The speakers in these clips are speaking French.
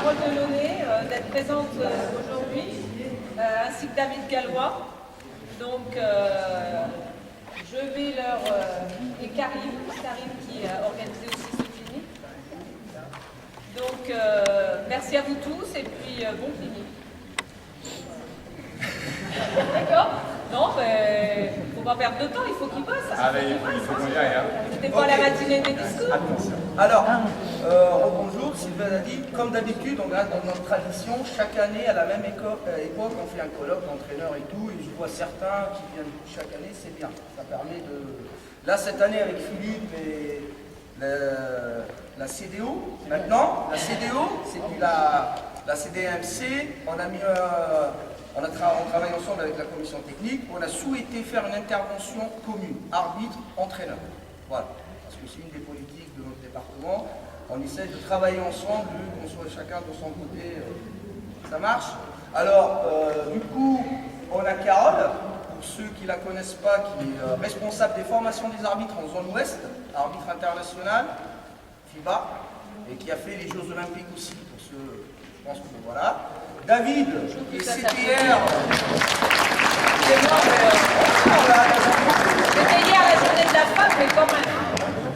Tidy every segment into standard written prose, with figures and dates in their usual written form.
Carole Delaunay d'être présente aujourd'hui, ainsi que David Gallois. Donc, je vais leur... et Karim qui a organisé aussi ce clinique. Donc, merci à vous tous et puis bon clinique. D'accord? Non, mais faut pas perdre de temps, il faut qu'ils bossent. Ah, mais il faut qu'on y aille. Hein. C'était pas la matinée des discours. Attention. Alors, bonjour, Sylvain a dit, comme d'habitude, on reste dans notre tradition, chaque année, à la même époque, on fait un colloque d'entraîneurs et tout, et je vois certains qui viennent chaque année, c'est bien. Ça permet de... Là, cette année, avec Philippe et la CDO, maintenant, la CDO, c'est plus la CDMC, on a mis... On travaille ensemble avec la commission technique, on a souhaité faire une intervention commune, arbitre-entraîneur. Voilà, parce que c'est une des politiques de notre département. On essaie de travailler ensemble, qu'on soit chacun de son côté. Ça marche? Alors, du coup, on a Carole, pour ceux qui ne la connaissent pas, qui est responsable des formations des arbitres en zone ouest, arbitre international, FIBA, et qui a fait les Jeux Olympiques aussi, pour ceux, je pense que voilà. David, qui est CTR, C'était hier la journée de la femme, mais quand même.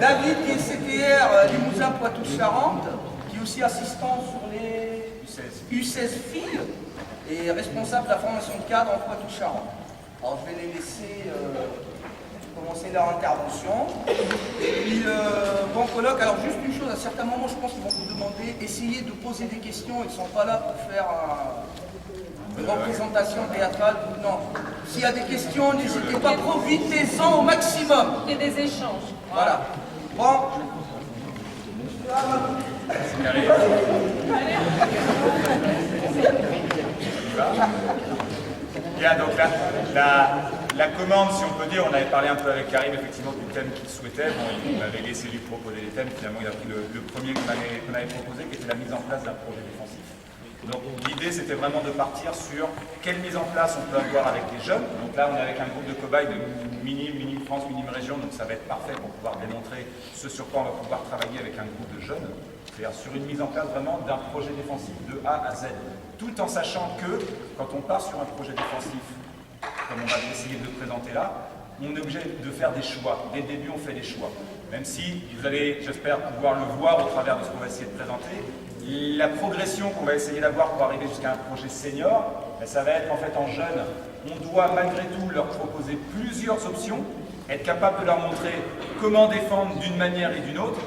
David, qui est CTR Limousin Poitou-Charentes, qui est aussi assistant sur les U16 filles et responsable de la formation de cadre en Poitou-Charentes. Alors je vais les laisser commencer leur intervention. Et puis, bon colloque, alors juste une chose, à certains moments je pense qu'ils vont vous demander, essayez de poser des questions, ils ne sont pas là pour faire une représentation théâtrale. Non, s'il y a des questions, n'hésitez pas, profitez-en au maximum. Il y a des échanges. Voilà. Bon. Bien, donc la commande, si on peut dire, on avait parlé un peu avec Karim effectivement du thème qu'il souhaitait. Bon, il m'avait laissé lui proposer les thèmes, finalement il a pris le premier qu'on avait proposé, qui était la mise en place d'un projet défensif. Donc l'idée c'était vraiment de partir sur quelle mise en place on peut avoir avec les jeunes. Donc là on est avec un groupe de cobayes de Minime France, Minime Région, donc ça va être parfait pour pouvoir démontrer ce sur quoi on va pouvoir travailler avec un groupe de jeunes. C'est-à-dire sur une mise en place vraiment d'un projet défensif de A à Z. Tout en sachant que quand on part sur un projet défensif, comme on va essayer de le présenter là, on est obligé de faire des choix. Dès le début, on fait des choix. Même si vous allez, j'espère, pouvoir le voir au travers de ce qu'on va essayer de présenter, la progression qu'on va essayer d'avoir pour arriver jusqu'à un projet senior, ça va être en fait en jeune. On doit malgré tout leur proposer plusieurs options, être capable de leur montrer comment défendre d'une manière et d'une autre,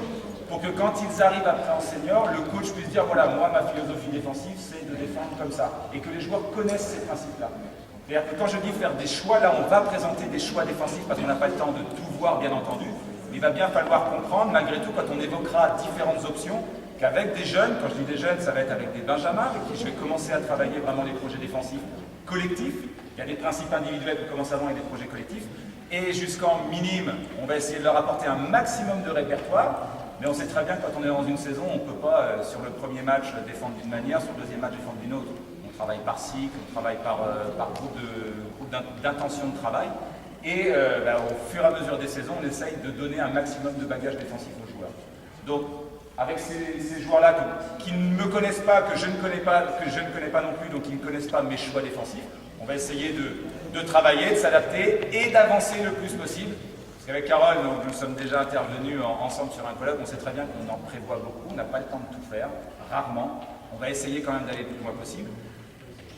pour que quand ils arrivent après en senior, le coach puisse dire voilà, moi ma philosophie défensive c'est de défendre comme ça, et que les joueurs connaissent ces principes-là. C'est-à-dire que quand je dis faire des choix, là on va présenter des choix défensifs parce qu'on n'a pas le temps de tout voir bien entendu, mais il va bien falloir comprendre malgré tout quand on évoquera différentes options, qu'avec des jeunes, quand je dis des jeunes, ça va être avec des benjamins avec qui je vais commencer à travailler vraiment des projets défensifs collectifs. Il y a des principes individuels que commence avant et des projets collectifs. Et jusqu'en minime, on va essayer de leur apporter un maximum de répertoire. Mais on sait très bien que quand on est dans une saison, on ne peut pas, sur le premier match, défendre d'une manière, sur le deuxième match, défendre d'une autre. On travaille par cycle, on travaille par groupe d'intention de travail. Et au fur et à mesure des saisons, on essaye de donner un maximum de bagages défensifs aux joueurs. Donc, avec ces joueurs-là qui ne me connaissent pas, que je ne connais pas non plus, donc qui ne connaissent pas mes choix défensifs, on va essayer de travailler, de s'adapter et d'avancer le plus possible. Parce qu'avec Carole, nous sommes déjà intervenus ensemble sur un colloque, on sait très bien qu'on en prévoit beaucoup, on n'a pas le temps de tout faire, rarement. On va essayer quand même d'aller le plus loin possible.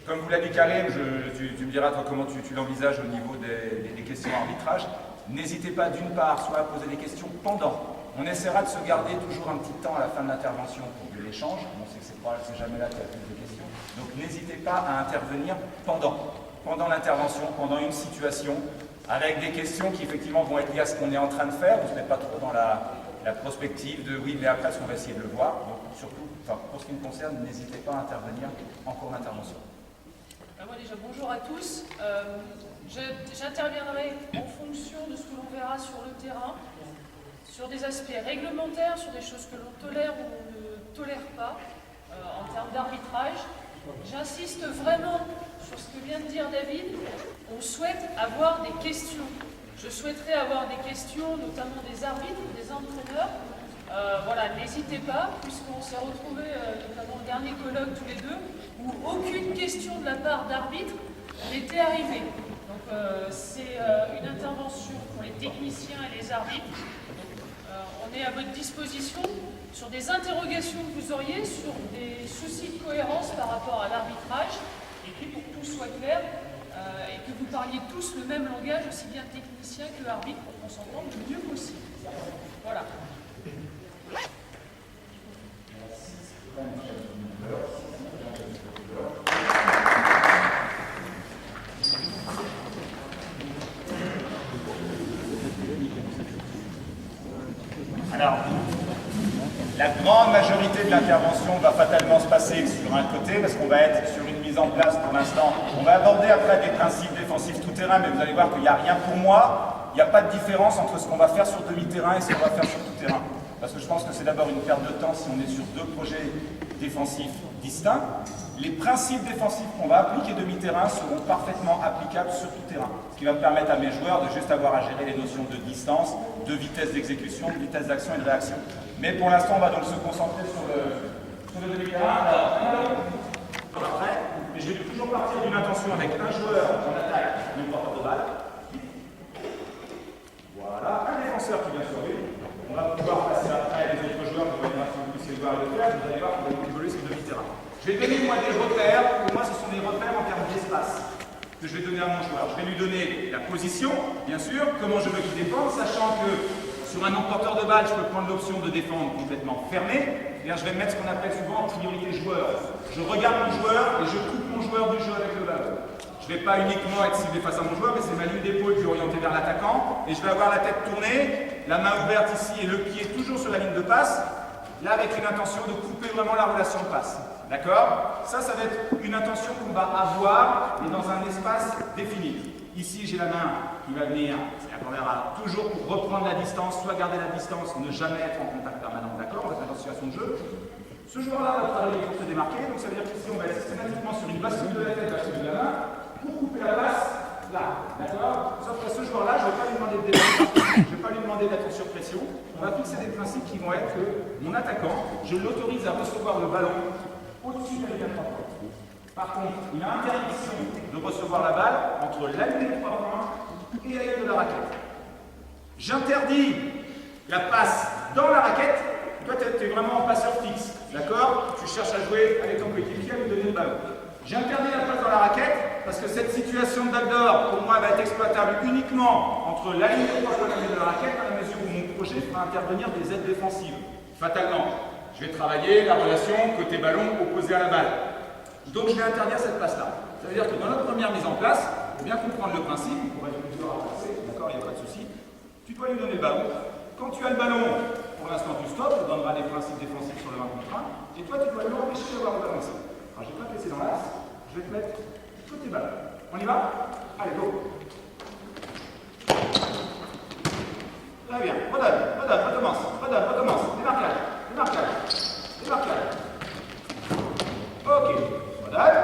Comme vous l'a dit Karim, tu me diras toi comment tu l'envisages au niveau des questions arbitrage. N'hésitez pas d'une part soit à poser des questions pendant. On essaiera de se garder toujours un petit temps à la fin de l'intervention pour de l'échange. On sait que c'est jamais là qu'il y a plus de questions. Donc n'hésitez pas à intervenir pendant l'intervention, pendant une situation, avec des questions qui effectivement vont être liées à ce qu'on est en train de faire. Vous n'êtes pas trop dans la prospective de oui, mais après, est-ce qu'on va essayer de le voir. Donc surtout, pour ce qui me concerne, n'hésitez pas à intervenir en cours d'intervention. Moi déjà, bonjour à tous. J'interviendrai en fonction de ce que l'on verra sur le terrain, sur des aspects réglementaires, sur des choses que l'on tolère ou on ne tolère pas en termes d'arbitrage. J'insiste vraiment sur ce que vient de dire David. On souhaite avoir des questions. Je souhaiterais avoir des questions, notamment des arbitres, des entraîneurs. voilà, n'hésitez pas, puisqu'on s'est retrouvés notamment au dernier colloque tous les deux, où aucune question de la part d'arbitre n'était arrivée. Donc c'est une intervention pour les techniciens et les arbitres. On est à votre disposition sur des interrogations que vous auriez, sur des soucis de cohérence par rapport à l'arbitrage, et puis pour que tout soit clair, et que vous parliez tous le même langage, aussi bien technicien que arbitre, pour qu'on s'entende le mieux possible. Voilà. Alors, la grande majorité de l'intervention va fatalement se passer sur un côté, parce qu'on va être sur une mise en place pour l'instant. On va aborder après des principes défensifs tout-terrain, mais vous allez voir qu'il n'y a rien pour moi. Il n'y a pas de différence entre ce qu'on va faire sur demi-terrain et ce qu'on va faire sur tout-terrain. Parce que je pense que c'est d'abord une perte de temps si on est sur deux projets défensifs distincts. Les principes défensifs qu'on va appliquer demi-terrain seront parfaitement applicables sur tout terrain. Ce qui va me permettre à mes joueurs de juste avoir à gérer les notions de distance, de vitesse d'exécution, de vitesse d'action et de réaction. Mais pour l'instant, on va donc se concentrer sur le demi-terrain. Après, je vais toujours partir d'une intention avec un joueur en attaque, une porte de balle. Voilà, un défenseur qui vient sur lui. On va pouvoir passer après les autres joueurs, vous allez voir si vous puissiez le voir et le faire, vous allez voir qu'on va évoluer sur le demi-terrain. Je vais donner moi des repères, pour moi ce sont des repères en termes d'espace que je vais donner à mon joueur. Je vais lui donner la position, bien sûr, comment je veux qu'il défende, sachant que sur un non-porteur de balle, je peux prendre l'option de défendre complètement fermé. Et je vais mettre ce qu'on appelle souvent en priorité joueur. Je regarde mon joueur et je coupe mon joueur du jeu avec le ballon. Je ne vais pas uniquement être ciblé face à mon joueur, mais c'est ma ligne d'épaule qui est orientée vers l'attaquant. Et je vais avoir la tête tournée, la main ouverte ici et le pied toujours sur la ligne de passe. Là, avec une intention de couper vraiment la relation de passe. D'accord? Ça va être une intention qu'on va avoir, mais dans un espace défini. Ici, j'ai la main qui va venir, on verra toujours pour reprendre la distance, soit garder la distance, ne jamais être en contact permanent. D'accord? On va être dans une situation de jeu. Ce joueur-là va travailler pour se démarquer, donc ça veut dire qu'ici, on va être systématiquement sur une bascule de la tête, bascule de la main, pour couper la passe, là. D'accord? Sauf que ce joueur-là, je ne vais pas lui demander de démarquer, je ne vais pas lui demander d'être sur pression. On va fixer des principes qui vont être que mon attaquant, je l'autorise à recevoir le ballon au-dessus de la ligne de 3 points. Par contre, il a interdiction de recevoir la balle entre la ligne de 3 points et la ligne de la raquette. J'interdis la passe dans la raquette. Toi, tu es vraiment en passeur fixe. D'accord? Tu cherches à jouer avec ton coéquipier à lui donner le ballon. J'interdis la passe dans la raquette parce que cette situation de backdoor, pour moi, va être exploitable uniquement entre la ligne de 3 points et la ligne de la raquette à la mesure où mon projet fera intervenir des aides défensives. Fatalement. Je vais travailler la relation côté ballon opposé à la balle. Donc je vais interdire cette passe-là. Ça veut dire que dans notre première mise en place, il faut bien comprendre le principe, on pourrait être plus dur à passer, d'accord, il n'y a pas de souci. Tu dois lui donner le ballon. Quand tu as le ballon, pour l'instant tu stops, tu donneras des principes défensifs sur le 1 contre 1, et toi tu dois lui empêcher d'avoir le ballon ici. Alors je ne vais pas te laisser dans l'axe, je vais te mettre côté ballon. On y va? Allez, go. Très bien, redonne, recommence, démarquage. Ok, redonne.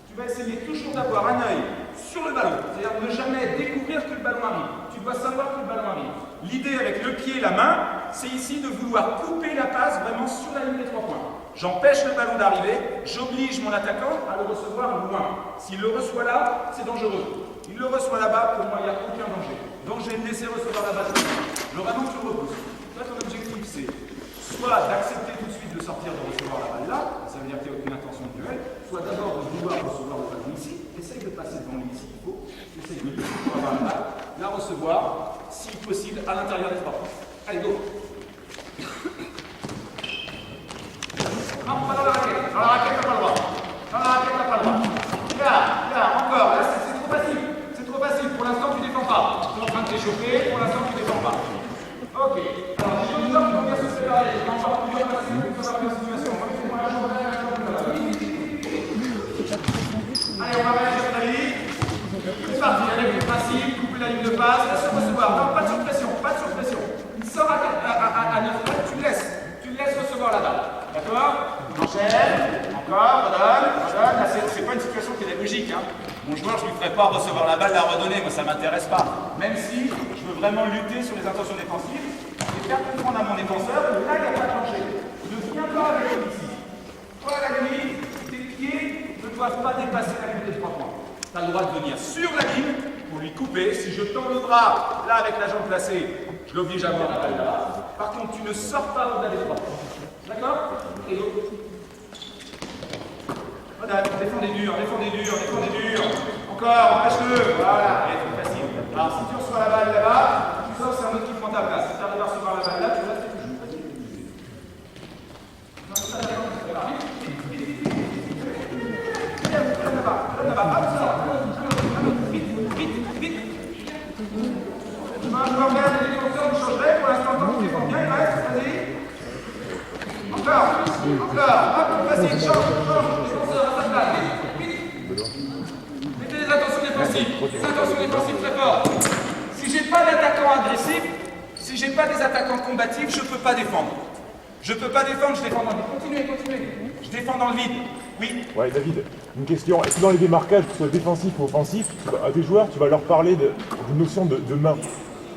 Tu vas essayer toujours d'avoir un œil sur le ballon, c'est-à-dire ne jamais découvrir que le ballon arrive. Tu dois savoir que le ballon arrive. L'idée avec le pied et la main, c'est ici de vouloir couper la passe vraiment sur la ligne des 3 points. J'empêche le ballon d'arriver, j'oblige mon attaquant à le recevoir loin. S'il le reçoit là, c'est dangereux. Il le reçoit là-bas, pour moi, il n'y a aucun danger. Donc je vais me laisser recevoir la balle. Le ballon, tu le repousses. Toi, ton objectif, c'est soit d'accepter tout de suite de sortir de recevoir la balle là, ça veut dire qu'il n'y a aucune intention de duel, soit d'abord de vouloir recevoir le ballon ici, essaye de passer devant lui ici, il faut, essaye de lui avoir la balle, la recevoir, si possible, à l'intérieur des 3 points. Allez, go! Non, pas dans la raquette. Dans la raquette, t'as pas le droit. Là, encore. Là, c'est trop facile. C'est trop facile. Pour l'instant, tu défends pas. Tu es en train de t'échauffer. Pour l'instant, tu défends pas. Ok. Alors, les deux joueurs qui vont bien se séparer. Il va encore plusieurs passer pour savoir la situation. Allez, on va réagir très vite. C'est parti. Allez, le principe. Couper la ligne de passe. Laisse recevoir. Non, pas de surpression. Il sort à 9 mètres. Tu le laisses recevoir la balle. D'accord? Enchaîne, encore, redonne. Là, c'est pas une situation pédagogique. Hein. Mon joueur, je ne lui ferai pas recevoir la balle, la redonner. Moi, ça ne m'intéresse pas. Même si je veux vraiment lutter sur les intentions défensives et faire comprendre à mon défenseur tu as le droit de venir sur la ligne pour lui couper. Si je tends le bras, là avec la jambe placée, je l'oblige à avoir la balle là. Par contre, tu ne sors pas au-delà des 3 points. D'accord? Et l'autre. Voilà, défendez dur, défendez dur, défendez dur. Encore, empêche-le. Voilà, allez, c'est facile. Alors, si tu reçois la balle là-bas, tu sors, c'est un autre qui prend ta place. Si tu arrives à recevoir la balle là, tu restes toujours. Non, c'est pas d'accord, c'est pas vite. Donne là-bas, hop, sors. Vite. Je vais regarder les défenseurs, vous changerez. Pour l'instant, tant qu'il défend bien, il reste, vas-y. Encore, hop, vas-y, change, défenseur à sa place, vite. Mettez des attentions défensives très fortes. Si j'ai pas d'attaquant agressif, si j'ai pas des attaquants combatifs, je peux pas défendre. Je peux pas défendre, je défends dans le vide. Continuez. Je défends dans le vide. Oui. Ouais, David, une question. Est-ce que dans les démarquages, que ce soit défensif ou offensif, à tes joueurs, tu vas leur parler d'une notion de main?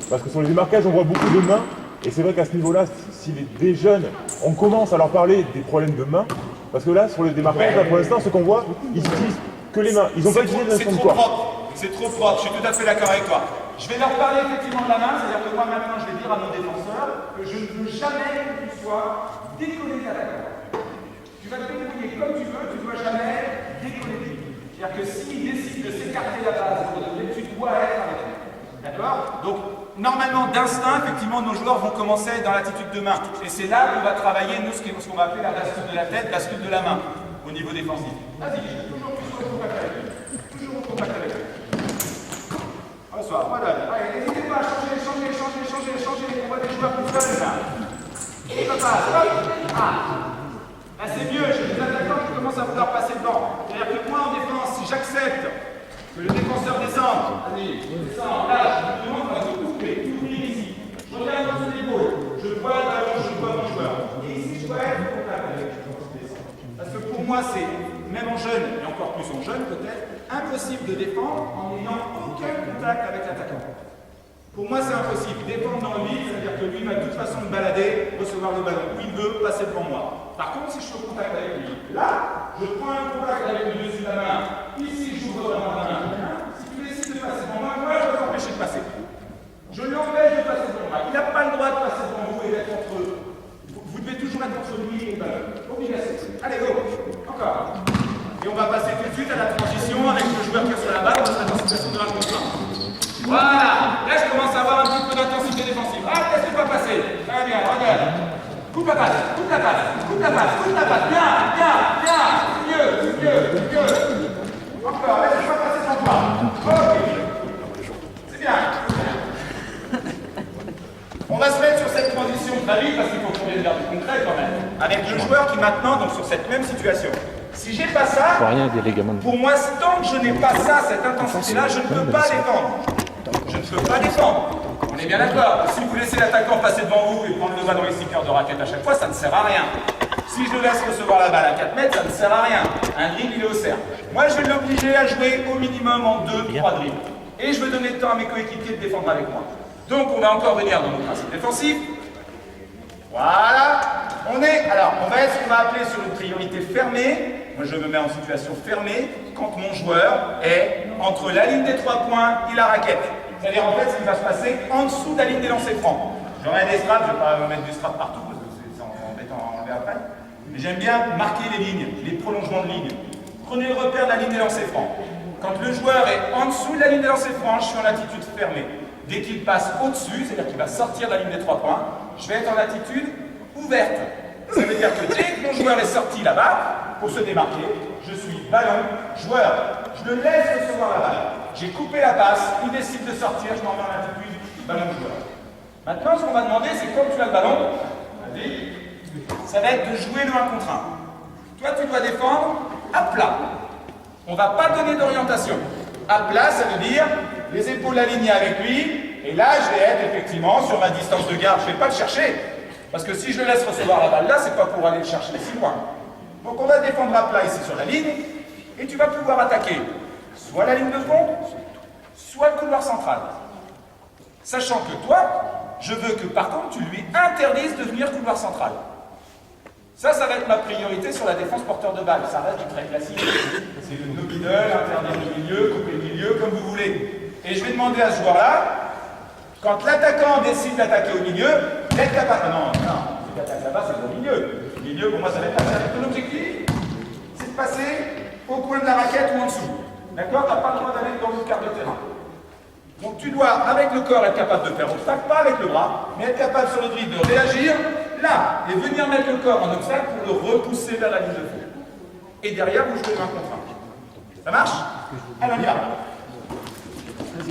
Parce que sur les démarquages, on voit beaucoup de mains. Et c'est vrai qu'à ce niveau-là, si des jeunes, on commence à leur parler des problèmes de main, parce que là, sur les démarquages, là, pour l'instant, ce qu'on voit, ils utilisent que les mains. Ils n'ont pas utilisé de notion de corps. C'est trop propre, je suis tout à fait d'accord avec toi. Je vais leur parler effectivement de la main, c'est-à-dire que moi maintenant je vais dire à mon défenseur que je ne veux jamais que tu sois décollé de l'attaquant. Tu vas te débrouiller comme tu veux, tu ne dois jamais décoller de lui. C'est-à-dire que s'il décide de s'écarter la base, tu dois être avec lui. D'accord? Donc, normalement, d'instinct, effectivement, nos joueurs vont commencer dans l'attitude de main. Et c'est là qu'on va travailler, nous, ce qu'on va appeler la bascule de la tête, la bascule de la main, au niveau défensif. Vas-y, je vais toujours plus au contact avec lui. Toujours au contact avec lui. Bonsoir, voilà. Allez, n'hésitez pas à changer. On voit des joueurs plus seuls, là. Et ça passe, hop. Là, c'est mieux, j'ai des attaquants qui commencent à vouloir passer devant. C'est-à-dire que moi, en défense, si j'accepte que le défenseur descende, allez, descend, là, je me demande, on va tout couper, tout couper ici. Je regarde dans ses épaules, je vois le ballon, je vois mon joueur. Et ici, je dois être au contact avec lui. Parce que pour moi, c'est, même en jeune, et encore plus en jeune peut-être, impossible de défendre en n'ayant aucun contact avec l'attaquant. Pour moi, c'est impossible. Défendre dans le vide, c'est-à-dire que lui va de toute façon me balader, recevoir le ballon où il veut, passer devant moi. Par contre, si je suis au contact avec lui, là, je prends un contact avec le dessus de la main. Ici, j'ouvre vraiment la main. Si tu décides de passer devant moi, moi, je vais t'empêcher de passer. Je l'empêche de passer devant moi. Il n'a pas le droit de passer devant vous et d'être entre eux. Vous devez toujours être entre lui et le ballon. Obligation. Allez, go. Encore. Et on va passer tout de suite à la transition avec le joueur qui est sur la balle. On va se mettre en situation de 1 contre 1. Voilà. Là, je commence à avoir un petit peu d'intensité défensive. Ah, laisse-le pas passer. Très bien, regarde. Coupe la passe. Bien. Mieux. Encore, laisse-le pas passer sans toi. Ok. C'est bien. On va se mettre sur cette transition très vite parce qu'il faut qu'on vienne vers du concret quand même. Avec le joueur qui maintenant, donc sur cette même situation. Si j'ai pas ça, pour moi, tant que je n'ai pas ça, cette intensité-là, je ne peux pas défendre. Je ne peux pas défendre. On est bien d'accord. Si vous laissez l'attaquant passer devant vous et prendre le ballon dans les stickers de raquette à chaque fois, ça ne sert à rien. Si je le laisse recevoir la balle à 4 mètres, ça ne sert à rien. Un dribble, il est au cerf. Moi, je vais l'obliger à jouer au minimum en 2-3 dribbles. Et je vais donner le temps à mes coéquipiers de défendre avec moi. Donc, on va encore venir dans nos principes défensifs. Voilà. On va être ce qu'on va appeler sur une priorité fermée. Moi, je me mets en situation fermée quand mon joueur est entre la ligne des 3 points et la raquette. C'est-à-dire, en fait, ce qui va se passer en dessous de la ligne des lancers francs. J'aurai des straps, je ne vais pas mettre du strap partout, parce que c'est embêtant à enlever après. Mais j'aime bien marquer les lignes, les prolongements de lignes. Prenez le repère de la ligne des lancers francs. Quand le joueur est en dessous de la ligne des lancers francs, je suis en attitude fermée. Dès qu'il passe au-dessus, c'est-à-dire qu'il va sortir de la ligne des 3 points, je vais être en attitude ouverte. Ça veut dire que dès que mon joueur est sorti là-bas, pour se démarquer, je suis ballon, joueur. Je le laisse recevoir la balle. J'ai coupé la passe, il décide de sortir, je m'en mets en attitude ballon joueur. Maintenant, ce qu'on va demander, c'est quand tu as le ballon, ça va être de jouer le 1 contre 1. Toi, tu dois défendre à plat. On ne va pas donner d'orientation. À plat, ça veut dire les épaules alignées avec lui, et là, je vais être effectivement sur ma distance de garde. Je ne vais pas le chercher, parce que si je le laisse recevoir la balle là, c'est pas pour aller le chercher si loin. Donc on va défendre à plat ici sur la ligne, et tu vas pouvoir attaquer soit la ligne de fond, soit le couloir central. Sachant que toi, je veux que par contre, tu lui interdises de venir couloir central. Ça va être ma priorité sur la défense porteur de balle. Ça reste du très classique. C'est le no middle, interdire le milieu, couper le milieu, comme vous voulez. Et je vais demander à ce joueur-là, quand l'attaquant décide d'attaquer au milieu, d'être capable... Non, c'est d'attaquer là-bas, c'est au milieu. Le milieu, pour moi, ça va être passer avec ton objectif. C'est de passer au coin de la raquette ou en dessous. D'accord? Tu n'as pas le droit d'aller dans l'autre quart de terrain. Donc tu dois, avec le corps, être capable de faire obstacle, pas avec le bras, mais être capable sur le dribble de réagir là, et venir mettre le corps en obstacle pour le repousser vers la ligne de fond. Et derrière, vous jouez 1 contre 1. Ça marche? Allez, on y va.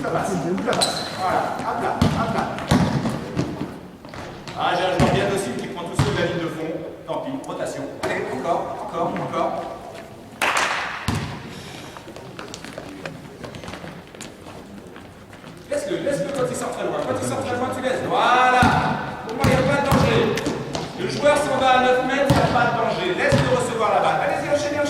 Ça passe. Voilà, hop là. Ah, j'ai un joueur bien docile qui prend tout seul la ligne de fond. Tant pis, rotation. Allez, encore. Laisse-le quand il sort très loin. Quand il sort très loin, tu laisses. Voilà. Pour moi, il n'y a pas de danger. Le joueur s'en va à 9 mètres, il n'y a pas de danger. Laisse-le recevoir la balle. Allez-y, enchaînez.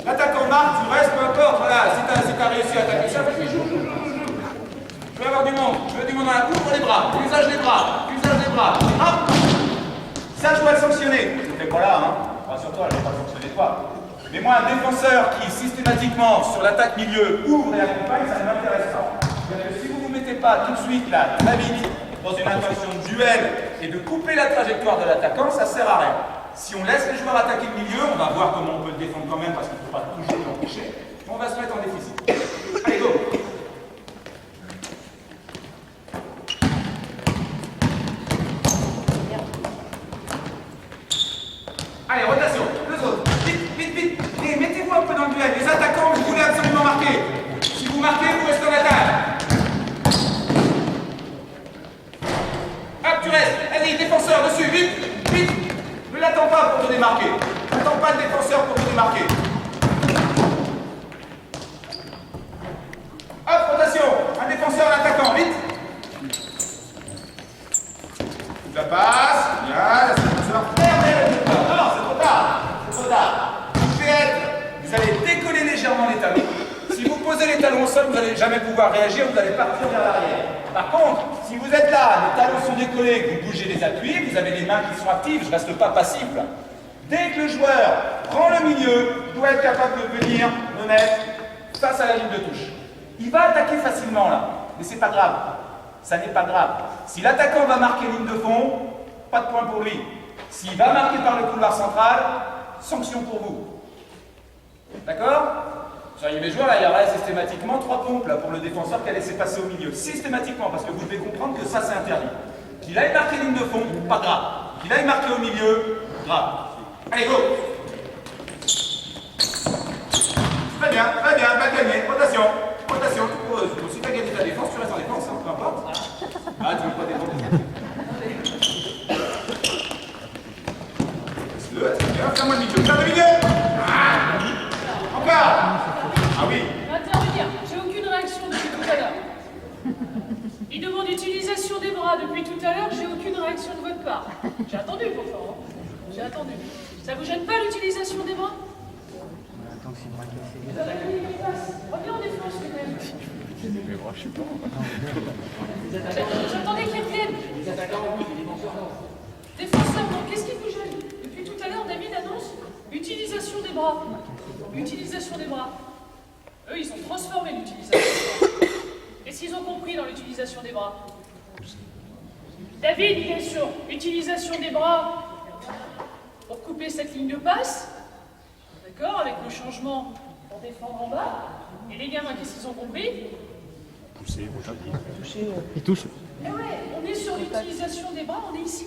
L'attaquant marque, tu restes, peu importe. Voilà, si tu as réussi à attaquer ça, vas-y, joue. Je veux avoir du monde. Dans la cour, les bras. Usage des bras. Hop. Ça, je dois le sanctionner. Je ne fais pas là, hein. Rassure-toi, je ne vais pas le sanctionner toi. Mais moi, un défenseur qui systématiquement sur l'attaque milieu ouvre et accompagne, ça ne m'intéresse pas. Si vous ne vous mettez pas tout de suite là, très vite, dans une intention de duel et de couper la trajectoire de l'attaquant, ça ne sert à rien. Si on laisse les joueurs attaquer le milieu, on va voir comment on peut le défendre quand même parce qu'il ne faut pas toujours l'empêcher. On va se mettre en déficit. Allez, go! Allez, rotation, 2 autres. Vite. Et mettez-vous un peu dans le duel. Les attaquants, vous voulez absolument marquer. Si vous marquez, vous restez en attaque. Hop, tu restes. Allez, défenseur, dessus, vite. Ne l'attends pas pour te démarquer. N'attends pas le défenseur pour te démarquer. Hop, rotation. Un défenseur, un attaquant, vite. La passe. Bien, la défenseur. Non, c'est trop tard. Vous allez décoller légèrement les talons. Si vous posez les talons au sol, vous n'allez jamais pouvoir réagir, vous allez partir vers l'arrière. Par contre, si vous êtes là, les talons sont décollés, que vous bougez les appuis, vous avez les mains qui sont actives, je ne reste pas passif. Dès que le joueur prend le milieu, il doit être capable de venir me mettre face à la ligne de touche. Il va attaquer facilement là, mais c'est pas grave. Ça n'est pas grave. Si l'attaquant va marquer ligne de fond, pas de point pour lui. S'il va marquer par le couloir central, sanction pour vous. D'accord? Vous voyez les joueurs, là, il y aurait systématiquement 3 pompes là, pour le défenseur qui a laissé passer au milieu. Systématiquement, parce que vous devez comprendre que ça, c'est interdit. Qu'il aille marquer ligne de fond, pas grave. Qu'il aille marquer au milieu, grave. Allez, go! Très bien, pas gagné. Rotation. Si tu as gagné ta défense, tu restes en défense, hein, peu importe. Ah, tu veux pas défendre. Ferme-moi le milieu. Ferme le milieu. Encore. Ah oui. Intervenir. J'ai aucune réaction depuis tout à l'heure. Il demande l'utilisation des bras depuis tout à l'heure. J'ai aucune réaction de votre part. J'ai attendu pourtant. J'ai attendu. Ça vous gêne pas l'utilisation des bras? Vous avez gagné les places. Reviens en défense, peut-être. Mais moi, je sais pas. J'attendais qu'ils reviennent. Défenseur, donc qu'est-ce qui vous gêne? Depuis tout à l'heure, David annonce utilisation des bras. Utilisation des bras. Eux, ils ont transformé l'utilisation des bras. Qu'est-ce qu'ils ont compris dans l'utilisation des bras? David, il est sur utilisation des bras pour couper cette ligne de passe. D'accord? Avec le changement pour défendre en bas. Et les gamins, qu'est-ce qu'ils ont compris? Pousser, Il touche. Eh ouais, on est sur l'utilisation des bras, on est ici.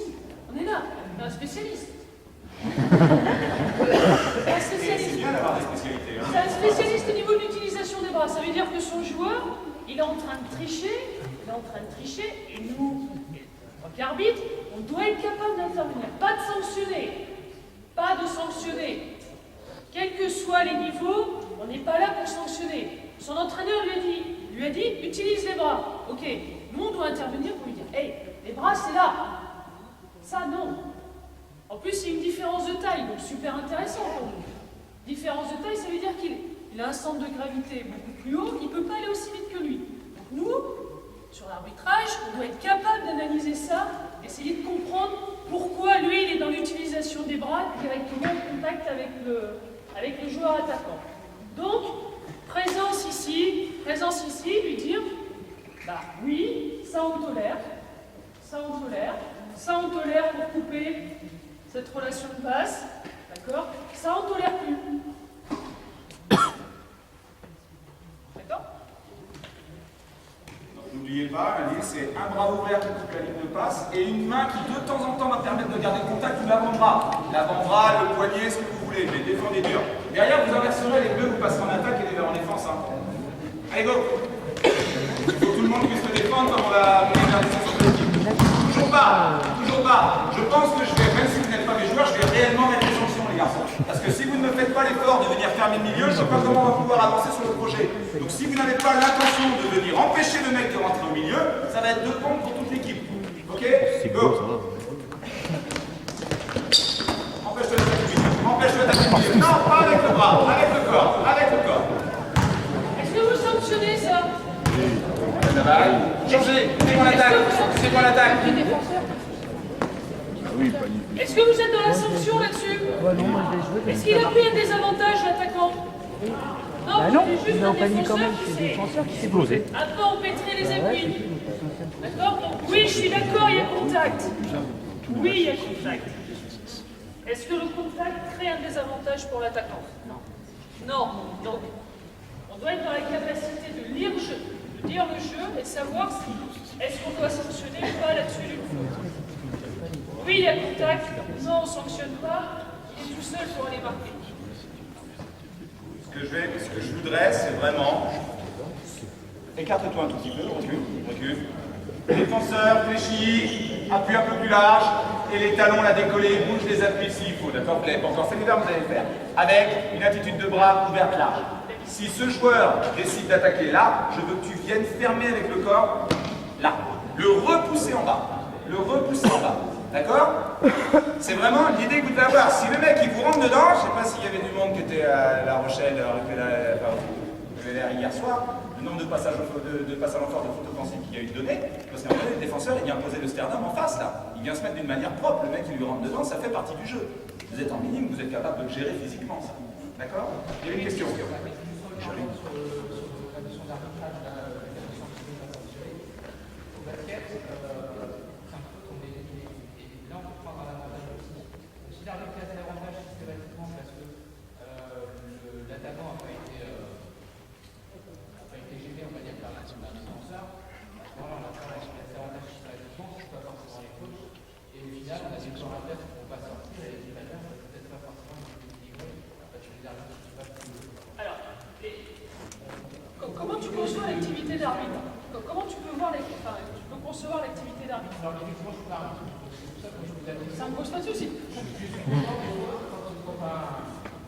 On est là. On est un spécialiste. Un spécialiste. C'est bien d'avoir des spécialités. Hein. C'est un spécialiste au niveau de l'utilisation des bras. Ça veut dire que son joueur, il est en train de tricher. Et nous, en tant qu'arbitre, on doit être capable d'intervenir. Pas de sanctionner. Quels que soient les niveaux, on n'est pas là pour sanctionner. Son entraîneur lui a dit, utilise les bras. Ok, nous on doit intervenir pour lui dire, hey, les bras c'est là. Ça non. En plus, il y a une différence de taille, donc super intéressant pour nous. Différence de taille, ça veut dire qu'il a un centre de gravité beaucoup plus haut, il ne peut pas aller aussi vite que lui. Donc nous, sur l'arbitrage, on doit être capable d'analyser ça, essayer de comprendre pourquoi lui, il est dans l'utilisation des bras directement en contact avec le joueur attaquant. Donc, présence ici, lui dire, bah oui, ça on tolère, ça on tolère, ça on tolère pour couper cette relation de passe, d'accord? Ça on tolère plus. D'accord? N'oubliez pas, la ligne, c'est un bras ouvert qui coupe la ligne de passe et une main qui de temps en temps va permettre de garder le contact ou l'avant-bras. L'avant-bras, le poignet, ce que vous voulez, mais défendez dur. Derrière, vous inverserez les bleus, vous passerez en attaque et les verts en défense. Hein. Allez, go! Il faut que tout le monde puisse se défendre quand on va mener vers des sur l'équipe. Toujours pas! Toujours pas! Je pense que je vais, même si vous n'êtes pas mes joueurs, je vais réellement mettre des sanctions, les garçons. Parce que si vous ne me faites pas l'effort de venir fermer le milieu, je ne sais pas comment on va pouvoir avancer sur le projet. Donc si vous n'avez pas l'intention de venir empêcher le mec de rentrer au milieu, ça va être 2 points pour toute l'équipe. Ok? Go! Empêche-le d'attaquer le milieu. Empêche-le d'attaquer le milieu. Non, pas avec le bras, avec le corps, avec le corps. Est-ce que vous sanctionnez ça? Ça va? Changez, c'est moi l'attaque. C'est moi l'attaque. Est-ce que vous êtes dans la sanction là-dessus? Est-ce qu'il a pris un désavantage, l'attaquant? Non, Bah non, c'est juste ils un ont pas mis quand même, c'est le défenseur défenseur qui s'est posé. un peu empêtrer les appuis. D'accord? Donc oui, je suis d'accord, il y a contact. Oui, il y a contact. Est-ce que le contact crée un désavantage pour l'attaquant? Non. Donc, on doit être dans la capacité de lire le jeu et de savoir si est-ce qu'on doit sanctionner ou pas là-dessus d'une faute. Oui, il y a contact. Non, on ne sanctionne pas. Il est tout seul pour aller marquer. Ce que je voudrais, c'est vraiment... Écarte-toi un tout petit peu, recule. Défenseur, fléchi, appui un peu plus large, et les talons, la décollée, bouge les appuis s'il faut, d'accord? Vous l'avez pas encore fait, les verts, vous allez le faire. Avec une attitude de bras ouverte large. Si ce joueur décide d'attaquer là, je veux que tu viennes fermer avec le corps, là. Le repousser en bas. D'accord? C'est vraiment l'idée que vous devez avoir. Si le mec il vous rentre dedans, je ne sais pas s'il y avait du monde qui était à La Rochelle, hier soir, le nombre de passages à l'enfort de foot offensif qu'il y a eu donné, parce qu'à un moment donné, le défenseur il vient poser le sternum en face là. Il vient se mettre d'une manière propre, le mec il lui rentre dedans, ça fait partie du jeu. Vous êtes en minime, vous êtes capable de le gérer physiquement ça. D'accord? Il y a une question. Alors, comment tu conçois l'activité d'arbitre? Comment tu peux voir tu peux concevoir l'activité d'arbitre? Ça me pose pas de soucis.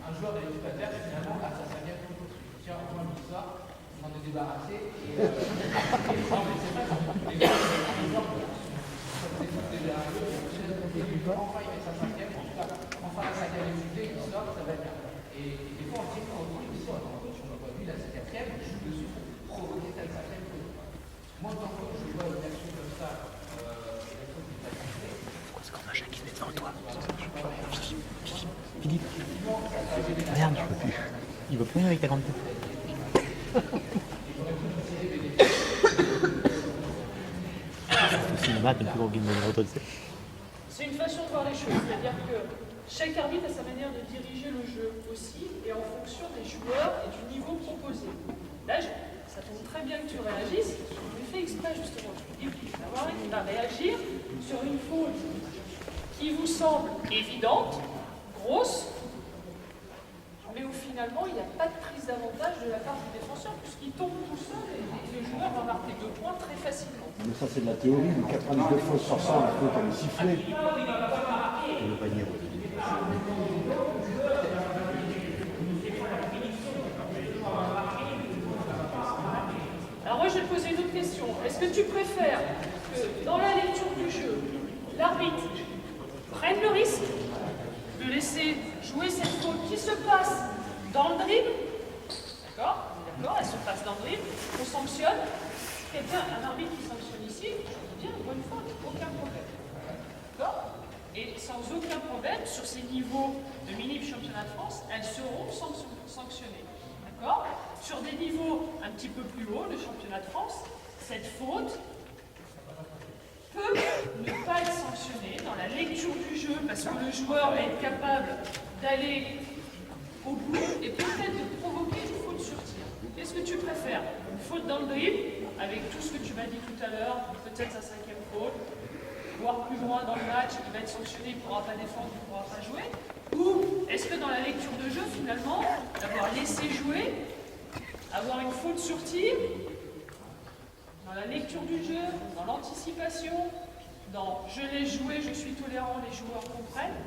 Un joueur de l'équipe adverse, finalement, à sa sagesse, tiens, on va ça, on en est débarrassé, et non, mais c'est vrai, les joueurs, enfin, il met sa cinquième, en tout cas, enfin, la cinquième unité, il sort, ça va bien. Et des fois, on dit, il sort, on n'a pas vu, là, sa quatrième, je joue dessus pour provoquer telle cinquième chose. Moi, tant que je vois une action comme ça, Parce qu'on a chacun qui est devant toi. Philippe. Merde, je peux plus. Il va plus rien avec ta grande tête. C'est le cinéma, t'es plus gros game de l'autre. C'est une façon de voir les choses, c'est-à-dire que chaque arbitre a sa manière de diriger le jeu aussi, et en fonction des joueurs et du niveau proposé. Là, ça tombe très bien que tu réagisses, je l'ai fait exprès justement, je me dis qu'il va réagir sur une faute qui vous semble évidente, grosse, mais où finalement il n'y a pas de prise d'avantage de la part du défenseur, puisqu'il tombe tout seul et le joueur va marquer 2 points très facilement. Mais ça c'est de la théorie, mais 99 fois sur 100, la faute elle est sifflée. Et le panier. Alors moi je vais te poser une autre question. Est-ce que tu préfères que dans la lecture du jeu, l'arbitre prenne le risque de laisser jouer cette faute qui se passe dans le dribble? D'accord? Elle se passe dans le dribble, on sanctionne. Quelqu'un, un arbitre qui sanctionne ici, je dis bien, bonne faute, aucun problème. D'accord? Et sans aucun problème, sur ces niveaux de mini-championnat de France, elles seront sanctionnées. D'accord? Sur des niveaux un petit peu plus hauts, le championnat de France, cette faute peut ne pas être sanctionnée dans la lecture du jeu parce que le joueur va être capable d'aller au bout et peut-être de provoquer une faute sur tir. Qu'est-ce que tu préfères? Une faute dans le dribble, avec tout ce que tu m'as dit tout à l'heure, peut-être sa 5e faute, voire plus loin dans le match, il va être sanctionné, il ne pourra pas défendre, il ne pourra pas jouer. Ou est-ce que dans la lecture de jeu, finalement, d'avoir laissé jouer, avoir une faute sur tir, dans la lecture du jeu, dans l'anticipation, dans je l'ai joué, je suis tolérant, les joueurs comprennent,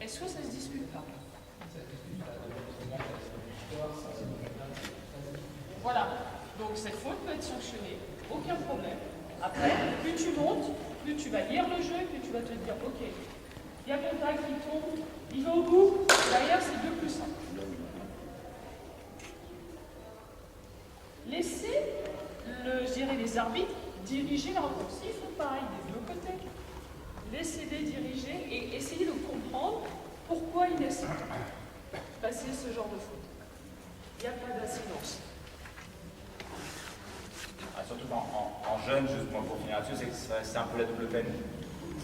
est-ce que ça se discute pas? Voilà, donc cette faute peut être sanctionnée, aucun problème. Après, plus tu montes, plus tu vas lire le jeu, plus tu vas te dire, ok, il y a contact, il tombe, il va au bout, derrière c'est 2 plus 1. Laissez, je dirais, les arbitres diriger le raccourci, ils font pareil des deux côtés. Laissez-les diriger et essayez de comprendre pourquoi ils laissent passer ce genre de faute. Il n'y a pas d'incidence. Surtout en jeune, juste pour finir là-dessus, c'est un peu la double peine.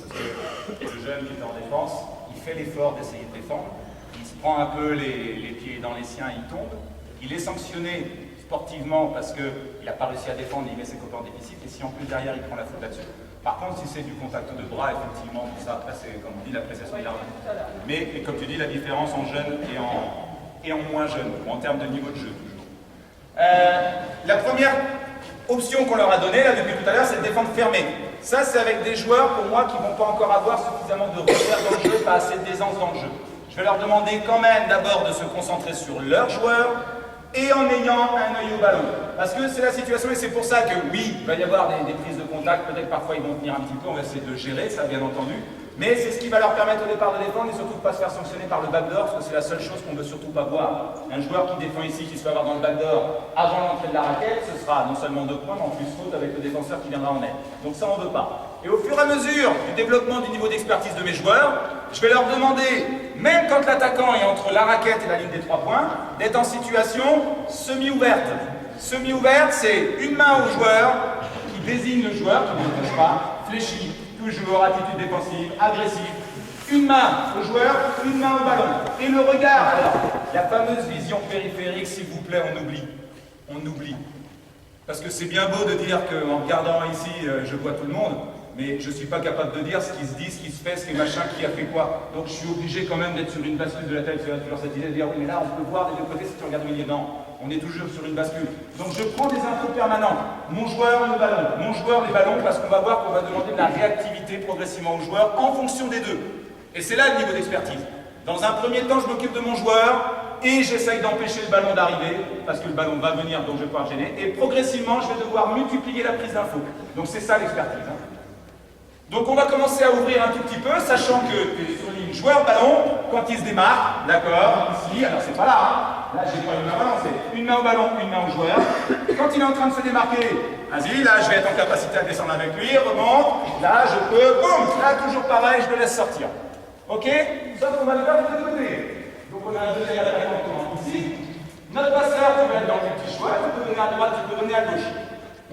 Parce que le jeune qui est en défense, il fait l'effort d'essayer de défendre, il se prend un peu les pieds dans les siens, il tombe, il est sanctionné sportivement parce qu'il n'a pas réussi à défendre, il met ses copains en déficit, et si en plus derrière il prend la faute là-dessus. Par contre, si c'est du contact de bras, effectivement, tout ça, après c'est comme on dit l'appréciation de l'arbitre. Mais comme tu dis, la différence en jeune et en moins jeune, ou en termes de niveau de jeu toujours. La première option qu'on leur a donnée là depuis tout à l'heure, c'est de défendre fermé. Ça, c'est avec des joueurs pour moi qui ne vont pas encore avoir suffisamment de repères dans le jeu, pas assez d'aisance dans le jeu. Je vais leur demander quand même d'abord de se concentrer sur leurs joueurs et en ayant un œil au ballon. Parce que c'est la situation et c'est pour ça que oui, il va y avoir des prises de contact, peut-être parfois ils vont tenir un petit peu, on va essayer de gérer ça bien entendu. Mais c'est ce qui va leur permettre au départ de défendre et surtout de ne pas se faire sanctionner par le backdoor, parce que c'est la seule chose qu'on ne veut surtout pas voir. Un joueur qui défend ici, qui se fait avoir dans le backdoor avant l'entrée de la raquette, ce sera non seulement 2 points, mais en plus faute avec le défenseur qui viendra en aide. Donc ça on ne veut pas. Et au fur et à mesure du développement du niveau d'expertise de mes joueurs, je vais leur demander, même quand l'attaquant est entre la raquette et la ligne des 3 points, d'être en situation semi-ouverte. Semi-ouverte, c'est une main au joueur qui désigne le joueur, qui ne touche pas, fléchit, toujours, attitude défensive, agressive. Une main au joueur, une main au ballon. Et le regard, alors, la fameuse vision périphérique, s'il vous plaît, on oublie. On oublie. Parce que c'est bien beau de dire qu'en regardant ici, je vois tout le monde, mais je ne suis pas capable de dire ce qui se dit, ce qui se fait, ce qui est machin, qui a fait quoi. Donc je suis obligé quand même d'être sur une bascule de la tête, sur toujours cette idée de dire, oui, mais là, on peut voir des deux côtés si tu regardes au milieu. Non, on est toujours sur une bascule. Donc je prends des infos permanentes. Mon joueur, le ballon. Mon joueur, les ballons, parce qu'on va voir qu'on va demander de la réactivité progressivement au joueur en fonction des deux. Et c'est là le niveau d'expertise. Dans un premier temps, je m'occupe de mon joueur et j'essaye d'empêcher le ballon d'arriver, parce que le ballon va venir, donc je vais pouvoir gêner. Et progressivement, je vais devoir multiplier la prise d'infos. Donc c'est ça l'expertise. Donc on va commencer à ouvrir un tout petit peu, sachant que sur une ligne joueur-ballon, quand il se démarque, d'accord, ici, alors c'est pas là, hein, là j'ai pas une main balancée, une main au ballon, une main au joueur. Quand il est en train de se démarquer, vas-y, là je vais être en capacité à descendre avec lui, remonte, là je peux, boum, là toujours pareil, je le laisse sortir. Ok? Sauf qu'on va le faire de l'autre côté. Donc on a un deuxième attaquant ici, notre passeur qui va être dans le petit choix, tu peux donner à droite, tu peux donner à gauche.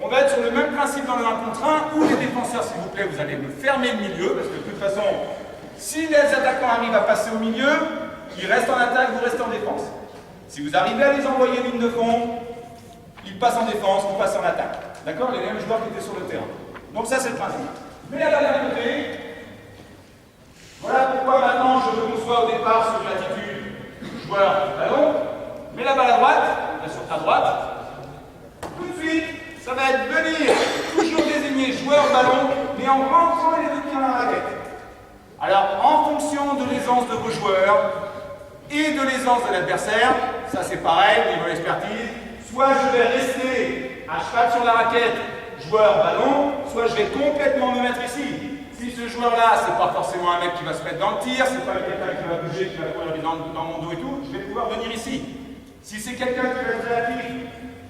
On va être sur le même principe dans le 1 contre 1 où les défenseurs, s'il vous plaît, vous allez me fermer le milieu parce que de toute façon, si les attaquants arrivent à passer au milieu, ils restent en attaque, vous restez en défense. Si vous arrivez à les envoyer ligne de fond, ils passent en défense, vous passez en attaque. D'accord? Les mêmes joueurs qui étaient sur le terrain. Donc ça, c'est le principe. Mais là, d'un côté, voilà pourquoi maintenant je veux qu'on soit au départ sur l'attitude joueur-ballon. Mets la balle à droite, là sur ta droite. Tout de suite, ça va être venir, toujours désigner joueur-ballon, mais en rentrant les deux pieds dans la raquette. Alors, en fonction de l'aisance de vos joueurs et de l'aisance de l'adversaire, ça c'est pareil, au niveau expertise, soit je vais rester à cheval sur la raquette, joueur-ballon, soit je vais complètement me mettre ici. Si ce joueur-là, c'est pas forcément un mec qui va se mettre dans le tir, c'est pas quelqu'un qui va bouger, qui va courir dans mon dos et tout, je vais pouvoir venir ici. Si c'est quelqu'un qui va être réactif,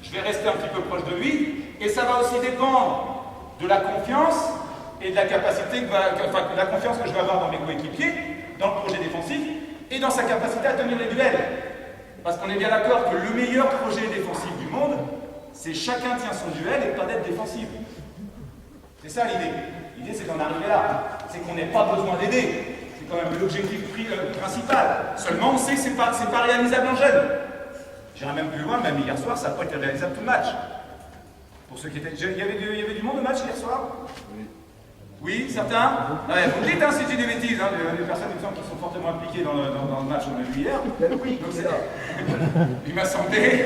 je vais rester un petit peu proche de lui, et ça va aussi dépendre de la confiance et de la capacité, de la confiance que je vais avoir dans mes coéquipiers. dans sa capacité à tenir les duels. Parce qu'on est bien d'accord que le meilleur projet défensif du monde, c'est chacun tient son duel et pas d'être défensif. C'est ça l'idée. L'idée, c'est d'en arriver là. C'est qu'on n'ait pas besoin d'aider. C'est quand même l'objectif principal. Seulement, on sait que c'est pas réalisable en jeune. J'irai même plus loin, même hier soir, ça n'a pas été réalisable tout le match. Pour ceux qui étaient... Il y avait du monde au match hier soir? Oui, certains? Ouais, vous me dites hein, si j'ai des bêtises, hein, des personnes qui sont fortement impliquées dans le match, on l'a vu hier. Oui, c'est là. Il m'a semblé.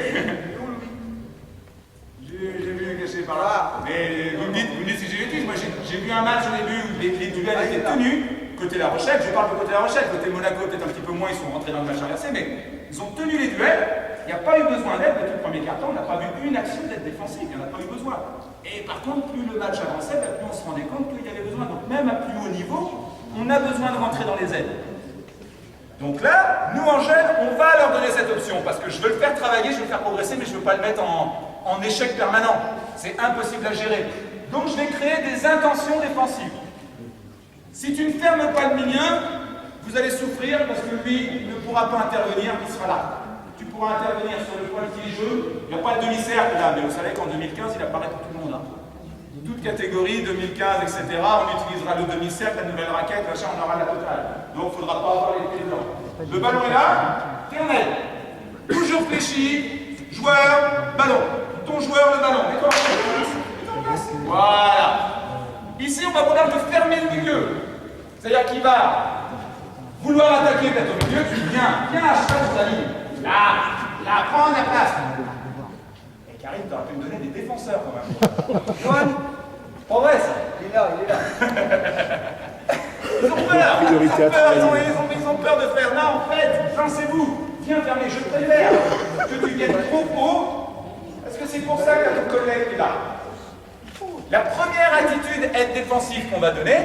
J'ai vu le cacher par là. Mais vous me dites si j'ai des bêtises. Moi j'ai vu un match au début où les duels étaient tenus. Côté La Rochelle, je parle de côté La Rochelle, côté Monaco peut-être un petit peu moins, ils sont rentrés dans le match inversé, mais ils ont tenu les duels. Il n'y a pas eu besoin d'aide depuis le premier quart-temps, on n'a pas vu une action d'aide défensive, il n'y en a pas eu besoin. Et par contre, plus le match avançait, plus on se rendait compte qu'il y avait besoin. Donc même à plus haut niveau, on a besoin de rentrer dans les aides. Donc là, nous en jeune, on va leur donner cette option, parce que je veux le faire travailler, je veux le faire progresser, mais je ne veux pas le mettre en échec permanent. C'est impossible à gérer. Donc je vais créer des intentions défensives. Si tu ne fermes pas le milieu, vous allez souffrir parce que lui ne pourra pas intervenir, il sera là. Tu pourras intervenir sur le point de jeu. Il n'y a pas de demi-cercle là, mais vous savez qu'en 2015, il apparaît pour tout le monde. Hein. Toute catégorie, 2015, etc. On utilisera le demi-cercle, la nouvelle raquette, machin, on aura la totale. Donc il ne faudra pas avoir les pieds dedans. Le ballon est là, Kernel. Toujours fléchi, joueur, ballon. Ton joueur, le ballon. Mets-toi en place. Voilà. Ici, on va vouloir te fermer le milieu. C'est-à-dire qu'il va vouloir attaquer peut-être au milieu, tu viens à cheval sur la ligne. Là, prends la place. Et Karim, tu aurais pu me donner des défenseurs quand même. Johan, progresse. Il est là. Ils ont peur, ils ont peur de faire. Non, en fait, lancez-vous. Viens fermer, je préfère que tu viennes trop haut, parce que c'est pour ça que ton collègue est là. La première attitude aide défensive qu'on va donner,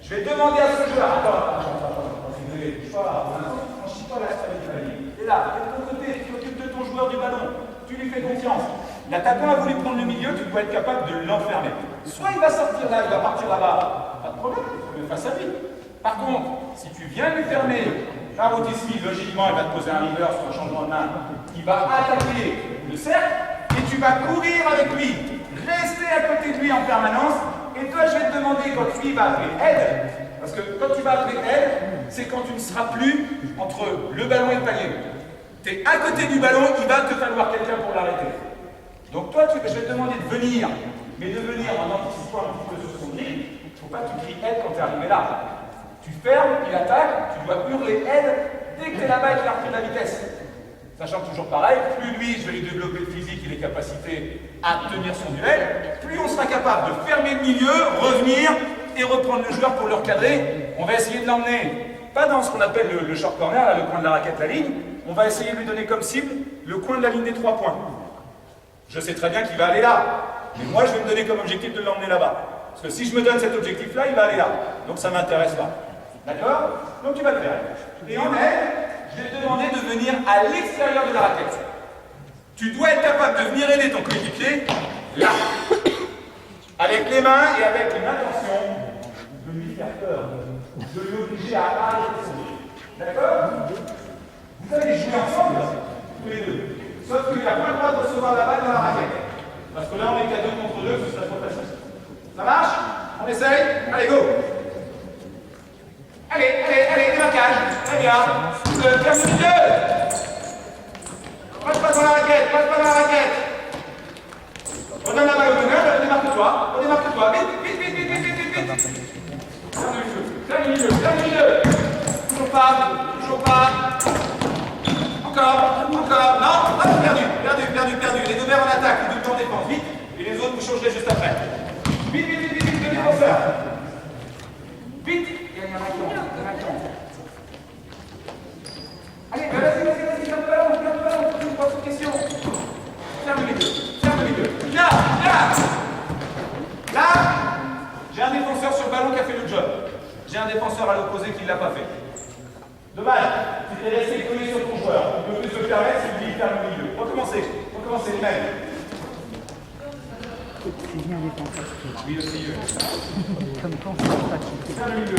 je vais demander à ce joueur, franchis pas la ligne. Et là, de ton côté, tu t'occupes de ton joueur du ballon, tu lui fais confiance. L'attaquant a voulu prendre le milieu, tu dois être capable de l'enfermer. Soit il va sortir là, il va partir là-bas, pas de problème, tu le face à lui. Par contre, si tu viens lui fermer, Harold Smith, logiquement, il va te poser un reverse sur un changement de main, il va attaquer le cercle, et tu vas courir avec lui. Restez à côté de lui en permanence, et toi je vais te demander quand lui va appeler aide, parce que quand tu vas appeler aide, c'est quand tu ne seras plus entre le ballon et le panier. Tu es à côté du ballon, il va te falloir quelqu'un pour l'arrêter. Donc toi, je vais te demander de venir, mais de venir en anticipant un petit peu sur son grille. Il ne faut pas que tu cries aide quand tu es arrivé là. Tu fermes, il attaque, tu dois hurler aide dès que tu es là-bas et qu'il a repris de la vitesse. Sachant que toujours pareil, plus lui, je vais lui développer le physique et les capacités à tenir son duel, plus on sera capable de fermer le milieu, revenir et reprendre le joueur pour le recadrer. On va essayer de l'emmener, pas dans ce qu'on appelle le short corner, là, le coin de la raquette, la ligne, on va essayer de lui donner comme cible le coin de la ligne des 3 points. Je sais très bien qu'il va aller là, mais moi je vais me donner comme objectif de l'emmener là-bas. Parce que si je me donne cet objectif-là, il va aller là. Donc ça ne m'intéresse pas. D'accord? Donc tu vas le faire. Et en aide, je vais te demander de venir à l'extérieur de la raquette. Tu dois être capable de venir aider ton coéquipier là. Avec les mains et avec une intention de lui faire peur, de l'obliger à arrêter son jeu. D'accord? Vous allez jouer ensemble, tous les deux. Sauf qu'il n'a pas le droit de recevoir la balle dans la raquette. Parce que là, on est qu'à 2 contre 2, ce serait trop facile. Ça marche? On essaye? Allez, go! Allez, démarquage. Très bien. Ferme le milieu. Passe pas dans la raquette, Redonne la balle au meneur, démarque-toi. Vite. Ferme le milieu. Toujours pas. Encore. Non, perdu. Les deux verts en attaque, les deux en défense. Vite. Et les autres, vous changerez juste après. Vite, le défenseur. Vite. Il y en a un. Allez, vas-y, ferme le ballon, toujours pas de question. Ferme le milieu. Là, j'ai un défenseur sur le ballon qui a fait le job. J'ai un défenseur à l'opposé qui ne l'a pas fait. Dommage, tu t'es resté collé sur ton joueur. Le plus se permettre, c'est de lui faire le milieu. Recommencez les mêmes. Oui, aussi. Ferme le milieu.